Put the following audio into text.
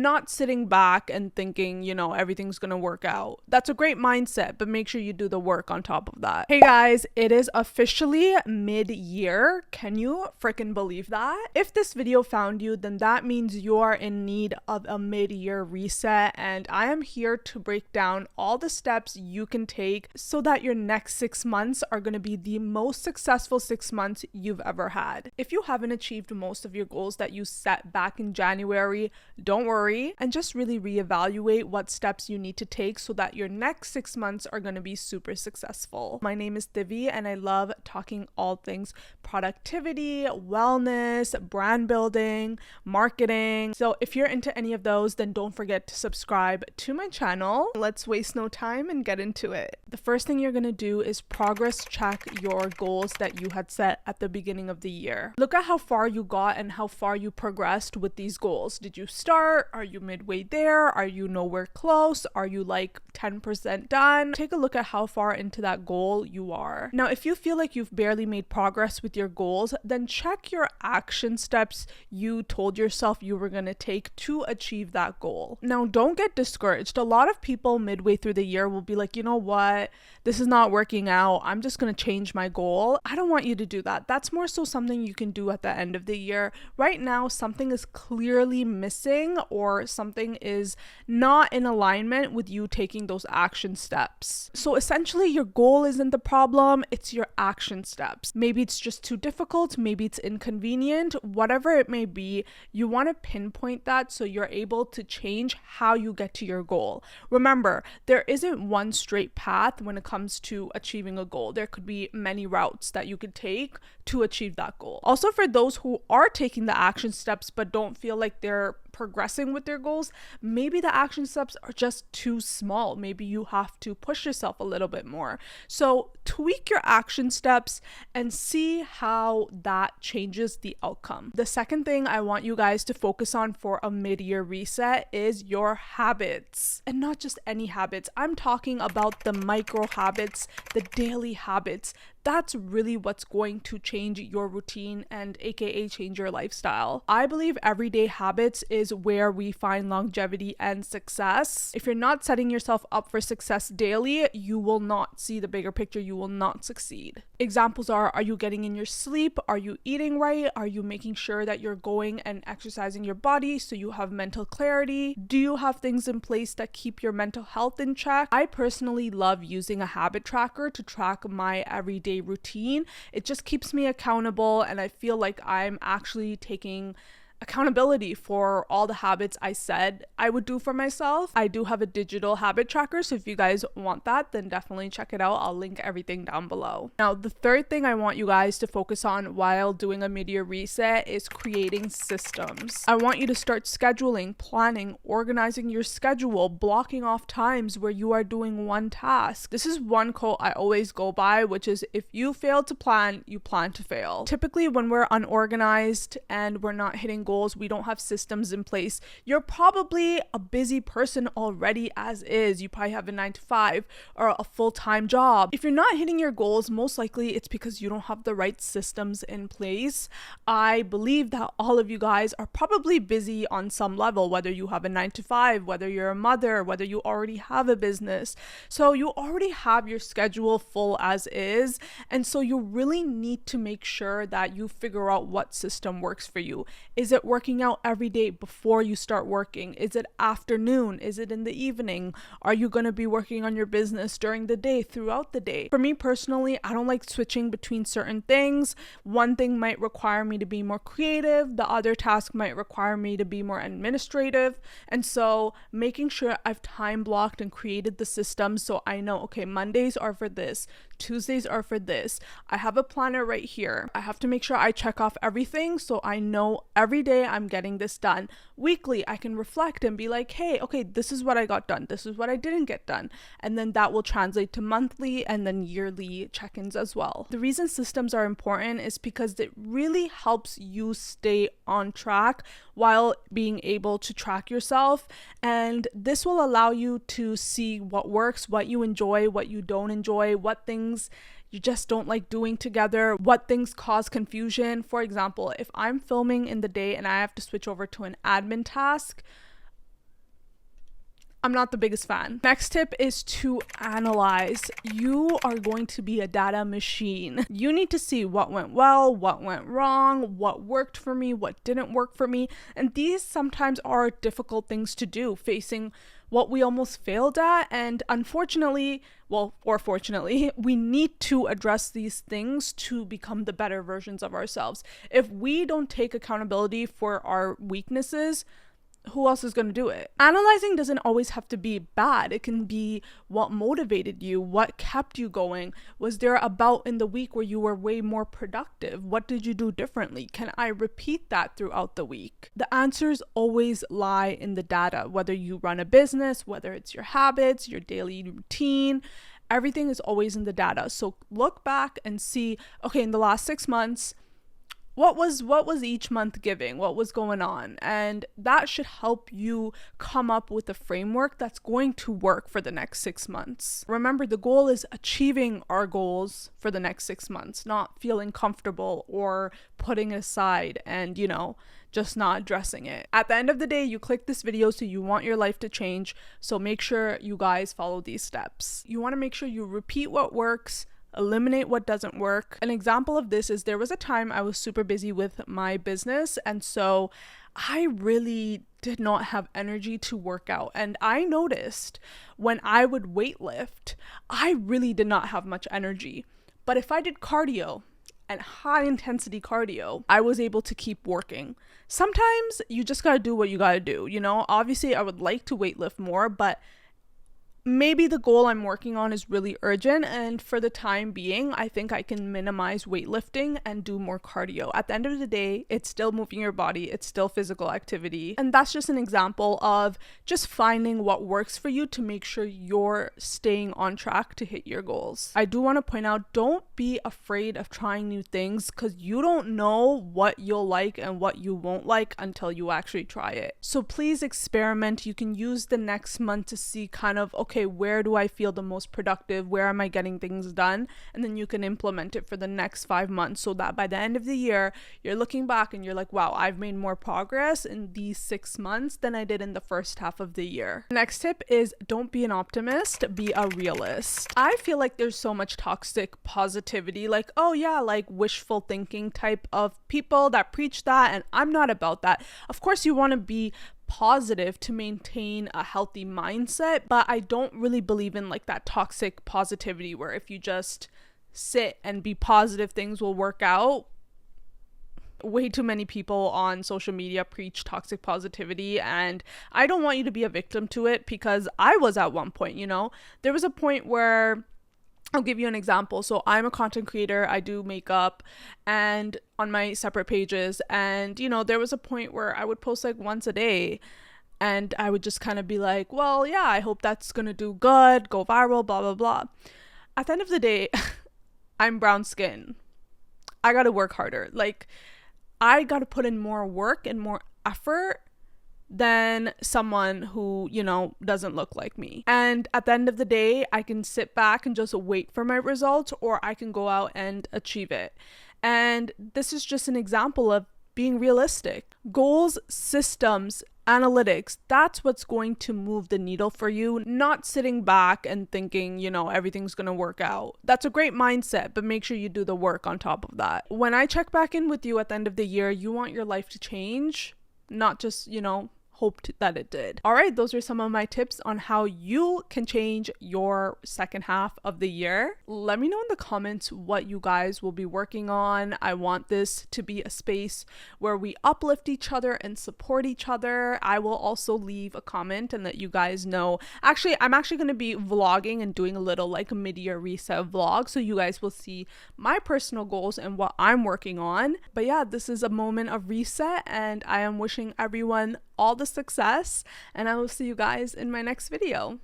not sitting back and thinking, you know, everything's gonna work out. That's a great mindset, but make sure you do the work on top of that. Hey guys, it is officially mid-year. Can you freaking believe that? If this video found you, then that means you are in need of a mid-year reset, and I am here to break down all the steps you can take so that your next 6 months are going to be the most successful 6 months you've ever had. If you haven't achieved most of your goals that you set back in January, don't worry, and just really reevaluate what steps you need to take so that your next 6 months are going to be super successful. My name is Thivi, and I love talking all things productivity, wellness, brand building, marketing. So if you're into any of those, then don't forget to subscribe to my channel. Let's waste no time and get into it. The first thing you're going to do is progress check your goals that you had set at the beginning of the year. Look at how far you got and how far you progressed with these goals. Did you start? Are you midway there? Are you nowhere close? Are you like 10% done? Take a look at how far into that goal you are. Now, if you feel like you've barely made progress with your goals, then check your action steps you told yourself you were going to take to achieve that goal. Now, don't get discouraged. A lot of people midway through the year will be like, you know what? This is not working out. I'm just going to change my goal. I don't want you to do that. That's more so something you can do at the end of the year. Right now, something is clearly missing or something is not in alignment with you taking those action steps. So essentially, your goal isn't the problem. It's your action steps. Maybe it's just too difficult. Maybe it's inconvenient. Whatever it may be, you want to pinpoint that so you're able to change how you get to your goal. Remember, there isn't one straight path when it comes to achieving a goal. There could be many routes that you could take to achieve that goal. Also, for those who are taking the action steps but don't feel like they're progressing with their goals, maybe the action steps are just too small. Maybe you have to push yourself a little bit more. So tweak your action steps and see how that changes the outcome. The second thing I want you guys to focus on for a mid-year reset is your habits. And not just any habits. I'm talking about the micro habits, the daily habits. That's really what's going to change your routine and aka change your lifestyle. I believe everyday habits is where we find longevity and success. If you're not setting yourself up for success daily, you will not see the bigger picture. You will not succeed. Examples are you getting in your sleep? Are you eating right? Are you making sure that you're going and exercising your body so you have mental clarity? Do you have things in place that keep your mental health in check? I personally love using a habit tracker to track my everyday routine. It just keeps me accountable, and I feel like I'm actually taking accountability for all the habits I said I would do for myself. I do have a digital habit tracker, so if you guys want that, then definitely check it out. I'll link everything down below. Now, the third thing I want you guys to focus on while doing a mid-year reset is creating systems. I want you to start scheduling, planning, organizing your schedule, blocking off times where you are doing one task. This is one quote I always go by, which is, if you fail to plan, you plan to fail. Typically, when we're unorganized and we're not hitting goals, we don't have systems in place. You're probably a busy person already as is. You probably have a 9-to-5 or a full-time job. If you're not hitting your goals, most likely it's because you don't have the right systems in place. I believe that all of you guys are probably busy on some level, whether you have a 9-to-5, whether you're a mother, whether you already have a business. So you already have your schedule full as is. And so you really need to make sure that you figure out what system works for you. Is it working out every day before you start working? Is it afternoon? Is it in the evening? Are you going to be working on your business during the day, throughout the day? For me personally, I don't like switching between certain things. One thing might require me to be more creative. The other task might require me to be more administrative. And so making sure I've time blocked and created the system so I know, okay, Mondays are for this, Tuesdays are for this. I have a planner right here. I have to make sure I check off everything so I know every day I'm getting this done. Weekly, I can reflect and be like, hey, okay, this is what I got done. This is what I didn't get done. And then that will translate to monthly and then yearly check-ins as well. The reason systems are important is because it really helps you stay on track while being able to track yourself. And this will allow you to see what works, what you enjoy, what you don't enjoy, what things you just don't like doing together, what things cause confusion. For example, if I'm filming in the day and I have to switch over to an admin task, I'm not the biggest fan. Next tip is to analyze. You are going to be a data machine. You need to see what went well, what went wrong, what worked for me, what didn't work for me. And these sometimes are difficult things to do, facing what we almost failed at. And unfortunately, well, or fortunately, we need to address these things to become the better versions of ourselves. If we don't take accountability for our weaknesses, who else is going to do it? Analyzing doesn't always have to be bad. It can be what motivated you, what kept you going. Was there a bout in the week where you were way more productive? What did you do differently? Can I repeat that throughout the week? The answers always lie in the data, whether you run a business, whether it's your habits, your daily routine. Everything is always in the data. So look back and see, okay, in the last 6 months, what was each month giving? What was going on? And that should help you come up with a framework that's going to work for the next 6 months. Remember, the goal is achieving our goals for the next 6 months, not feeling comfortable or putting it aside and, just not addressing it. At the end of the day, you click this video so you want your life to change. So make sure you guys follow these steps. You want to make sure you repeat what works, eliminate what doesn't work. An example of this is there was a time I was super busy with my business, and so I really did not have energy to work out. And I noticed when I would weightlift, I really did not have much energy. But if I did cardio, and high intensity cardio, I was able to keep working. Sometimes you just gotta do what you gotta do, Obviously, I would like to weightlift more, but maybe the goal I'm working on is really urgent, and for the time being, I think I can minimize weightlifting and do more cardio. At the end of the day, it's still moving your body, it's still physical activity. And that's just an example of just finding what works for you to make sure you're staying on track to hit your goals. I do want to point out, don't be afraid of trying new things, because you don't know what you'll like and what you won't like until you actually try it. So please experiment. You can use the next month to see kind of, okay, where do I feel the most productive? Where am I getting things done? And then you can implement it for the next 5 months, so that by the end of the year, you're looking back and you're like, wow, I've made more progress in these 6 months than I did in the first half of the year. Next tip is, don't be an optimist, be a realist. I feel like there's so much toxic positivity, like, oh yeah, like wishful thinking type of people that preach that, and I'm not about that. Of course, you want to be positive to maintain a healthy mindset, but I don't really believe in like that toxic positivity where if you just sit and be positive, things will work out. Way too many people on social media preach toxic positivity, and I don't want you to be a victim to it, because I was at one point, there was a point where, I'll give you an example. So I'm a content creator, I do makeup and on my separate pages, and there was a point where I would post like once a day, and I would just kind of be like, well, yeah, I hope that's gonna do good, go viral, blah blah blah. At the end of the day, I'm brown skin. I gotta work harder. Like, I gotta put in more work and more effort than someone who, doesn't look like me. And at the end of the day, I can sit back and just wait for my results, or I can go out and achieve it. And this is just an example of being realistic. Goals, systems, analytics, that's what's going to move the needle for you, not sitting back and thinking, everything's going to work out. That's a great mindset, but make sure you do the work on top of that. When I check back in with you at the end of the year, you want your life to change, not just, hoped that it did. All right, those are some of my tips on how you can change your second half of the year. Let me know in the comments what you guys will be working on. I want this to be a space where we uplift each other and support each other. I will also leave a comment and let you guys know. Actually, I'm actually going to be vlogging and doing a little like mid-year reset vlog, so you guys will see my personal goals and what I'm working on. But yeah, this is a moment of reset, and I am wishing everyone all the success, and I will see you guys in my next video.